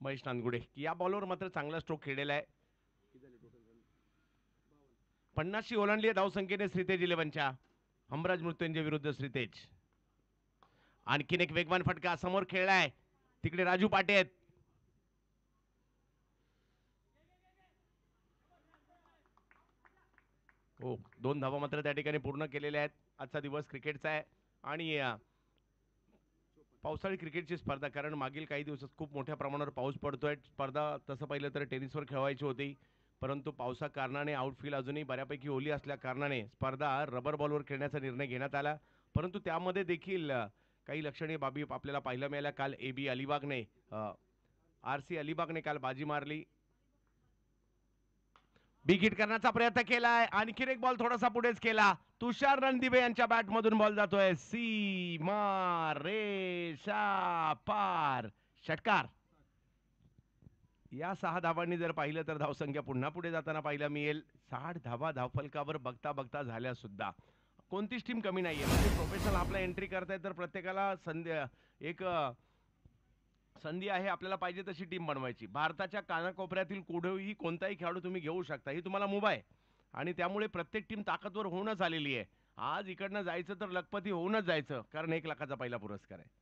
महेश नांदगुडे या बॉलवर मात्र चांगला स्ट्रोक खेळलेला आहे. 50शी ओलांडली आहे धावसंख्येने श्रीतेज इलेव्हनच्या. हमराज मृत्युंजय विरुद्ध श्रीतेज. आणखीन एक वेगवान फटका समोर खेळलाय. तिकडे राजू पाटे आहेत. हो, 2 धावा मात्र त्या ठिकाणी पूर्ण केलेल्या आहेत. आजचा दिवस क्रिकेटचा आहे आणि पावसाळी क्रिकेटची स्पर्धा, कारण मागील काही दिवसात खूप मोठ्या प्रमाणावर पाऊस पडतोय. स्पर्धा तसं पाहिलं तर टेनिसवर खेळवायची होती, परंतु पावसा कारणाने आउटफील्ड अजूनही बऱ्यापैकी ओली असल्या कारणाने स्पर्धा रबर बॉलवर खेळण्याचा निर्णय घेण्यात आला. परंतु त्यामध्ये देखील काही लक्षणीय बाबी आपल्याला पाहायला मिळाल्या. काल AB अलिबागने RC अलिबागने काल बाजी मारली. बिग हिट करण्याचा प्रयत्न केलाय. आणखीन एक बॉल थोडासा पुढेच केला. तुषार रणदिवे यांच्या बॅटमधून बॉल जातोय सीमा रेषा पार. षटकार. या 6 धावांनी जर पाहिलं तर धावसंख्या पुन्हा पुढे जाताना पाहायला मिळेल. 60 धावा धावफलकावर बघता बघता झाल्या सुद्धा कोणतीच टीम कमी नाहीये. म्हणजे प्रोफेशनल आपला एंट्री करतायत तर प्रत्येकाला एक संधी आहे. आपल्याला पाहिजे तशी टीम बनवायची. भारताच्या कानाकोपऱ्यातील कुठेही कोणताही खेळाडू तुम्ही घेऊ शकता, ही तुम्हाला मुभा आहे आणि त्यामुळे प्रत्येक टीम ताकदवर होऊनच आलेली आहे. आज इकडनं जायचं तर लखपती होऊनच जायचं, कारण 1 लाखाचा पहिला पुरस्कार आहे.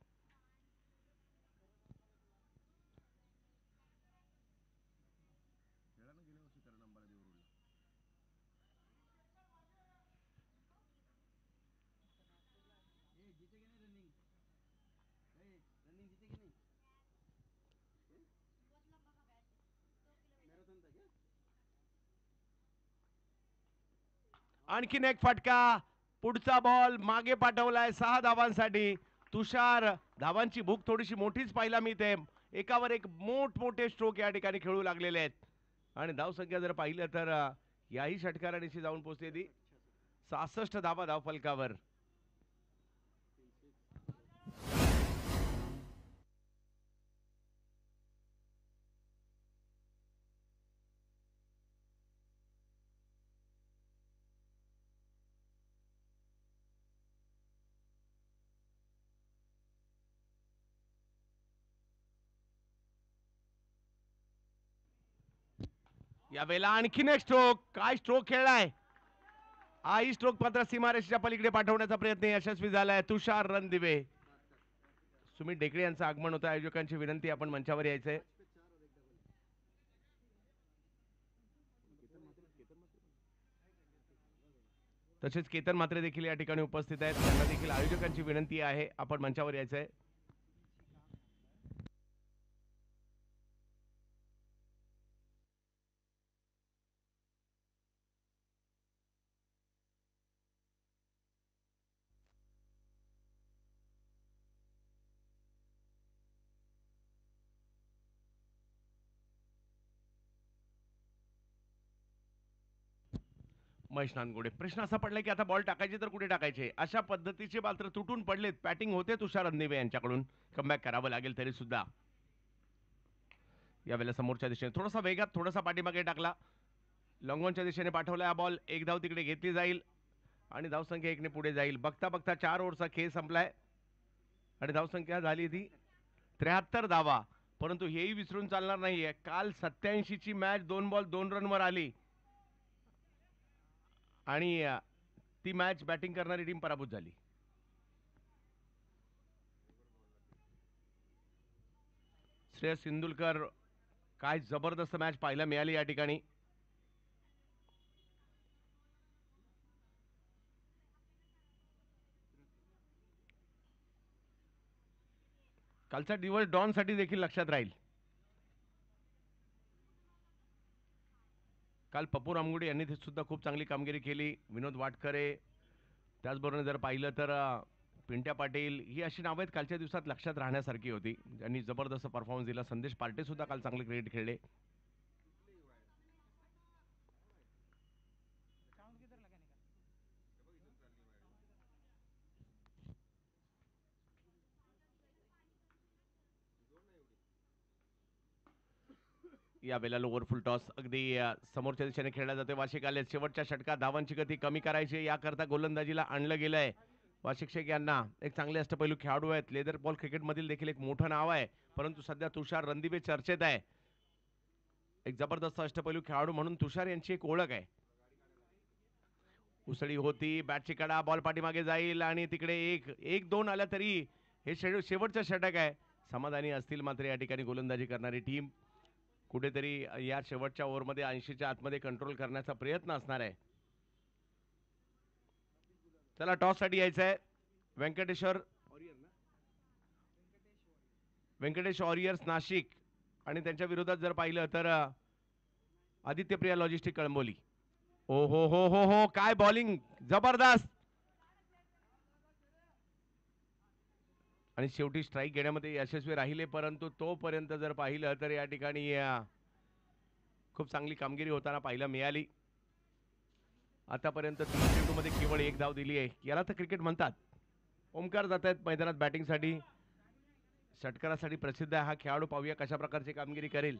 आणखीन एक फटका. पुढचा बॉल मागे पाठवलाय 6 धावांसाठी. तुषार धावांची भूक थोडीशी मोठीच पाहायला मिळते. एकावर एक मोठमोठे स्ट्रोक या ठिकाणी खेळू लागलेले आहेत आणि धावसंख्या जर पाहिलं तर याही षटकारानिशी जाऊन पोहोचलेली 66 धावा धावफलकावर. यावेळेला आणखीन एक स्ट्रोक. काय स्ट्रोक खेळलाय. आई स्ट्रोक मात्र सीमारेषेच्या पलीकडे पाठवण्याचा प्रयत्न यशस्वी झालाय. तुषार रणदिवे. सुमित ढेकळे यांचं आगमन होतं. आयोजकांची विनंती, आपण मंचावर यायचंय. तसेच केतन मात्रे देखील या ठिकाणी उपस्थित आहेत. त्यांना देखील आयोजकांची विनंती आहे, आपण मंचावर यायचंय. महेश नानगुडे. प्रश्न असा पडला की आता बॉल टाकायचे तर कुठे टाकायचे, अशा पद्धतीचे मात्र तुटून पडलेत. बॅटिंग होते तुषार रणदिवे यांच्याकडून. कमबॅक करावं लागेल तरी सुद्धा. यावेळेला समोरच्या दिशेने थोडासा वेगात, थोडासा पाठीमागे टाकला. लॉंगॉनच्या दिशेने पाठवला. हा बॉल एक धाव तिकडे घेतली जाईल आणि धावसंख्या 1ने पुढे जाईल. बघता बघता 4 ओव्हरचा खेळ संपलाय आणि धावसंख्या झाली ती 73 धावा. परंतु हेही विसरून चालणार नाहीये, काल 87 ची मॅच 2 बॉल 2 रनवर आली आणि ती मॅच बॅटिंग करणारी टीम पराभूत झाली. श्रेयस सिंधुलकर, काय जबरदस्त मॅच पाहायला मिळाली या ठिकाणी. कालचा दिवस डॉन साठी देखील लक्षात राहील. काल पप्पू रामगुडे यांनी सुद्धा खूप चांगली कामगिरी केली. विनोद वाटकरे, त्याचबरोबर जर पाहिलं तर पिंट्या पाटील, ही अशी नावं आहेत कालच्या दिवसात लक्षात राहण्यासारखी होती, ज्यांनी जबरदस्त परफॉर्मन्स दिला. संदेश पार्टे सुद्धा काल चांगले क्रिकेट खेळले. यावेळेला लोअर फुल टॉस अगदी समोरच्या दिशेने खेळला जातोय. वार्षिक आले शेवटच्या षटकात धावांची गती कमी करायची याकरता गोलंदाजीला आणलं गेलंय. वा शिक्षक यांना एक चांगले अष्टपैलू खेळाडू आहेत. लेदर बॉल क्रिकेटमधील देखील एक मोठं नाव आहे. परंतु सध्या तुषार रणदिवे चर्चेत आहे. एक जबरदस्त अष्टपैलू खेळाडू म्हणून तुषार यांची एक ओळख आहे. उसळी होती, बॅटची कडा, बॉल पाठीमागे जाईल आणि तिकडे एक एक दोन आल्या तरी हे शेवटचं षटक आहे. समाधानी असतील मात्र या ठिकाणी गोलंदाजी करणारी टीम कुठेतरी या शेवटच्या ओव्हरमध्ये 80च्या आतमध्ये कंट्रोल करण्याचा प्रयत्न असणार आहे. चला टॉससाठी यायचं आहे. व्यंकटेश वॉरियर्स नाशिक आणि त्यांच्या विरोधात जर पाहिलं तर आदित्यप्रिया लॉजिस्टिक कळंबोली. ओ हो हो हो हो, काय बॉलिंग जबरदस्त. आणि शेवटी स्ट्राईक घेण्यामध्ये यशस्वी राहिले. परंतु तोपर्यंत जर पाहिलं तर या ठिकाणी खूप चांगली कामगिरी होताना पाहायला मिळाली. आतापर्यंत 3 चेंडूमध्ये केवळ 1 धाव दिली आहे. याला तर क्रिकेट म्हणतात. ओमकार जात आहेत मैदानात बॅटिंगसाठी. षटकारासाठी प्रसिद्ध आहे हा खेळाडू. पाहूया कशा प्रकारची कामगिरी करेल.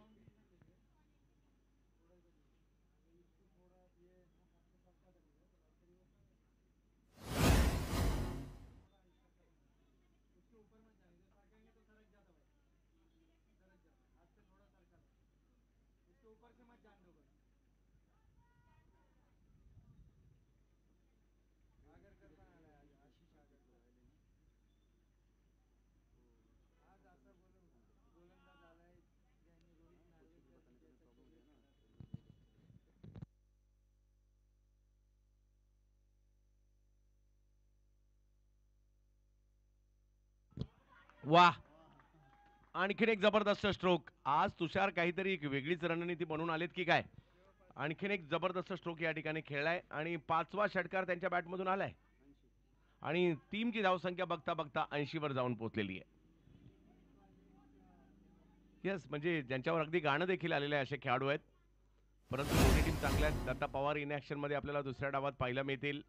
वाह, आणखीन एक जबरदस्त स्ट्रोक. आज तुषार काहीतरी एक वेगळीच रणनीती बनवून आलेत की काय. आणखीन एक जबरदस्त स्ट्रोक या ठिकाणी खेळलाय आणि 5वा षटकार त्यांच्या बॅटमधून आलाय आणि टीमची धावसंख्या बघता बघता 80 वर जाऊन पोहोचलेली आहे. येस, म्हणजे ज्यांच्यावर अगदी गाणं देखील आलेलं आहे असे खेळाडू आहेत. परंतु दोन्ही टीम चांगल्या आहेत. दत्ता पवार इन ॲक्शन मध्ये आपल्याला दुसऱ्या डावात पाहायला मिळतील.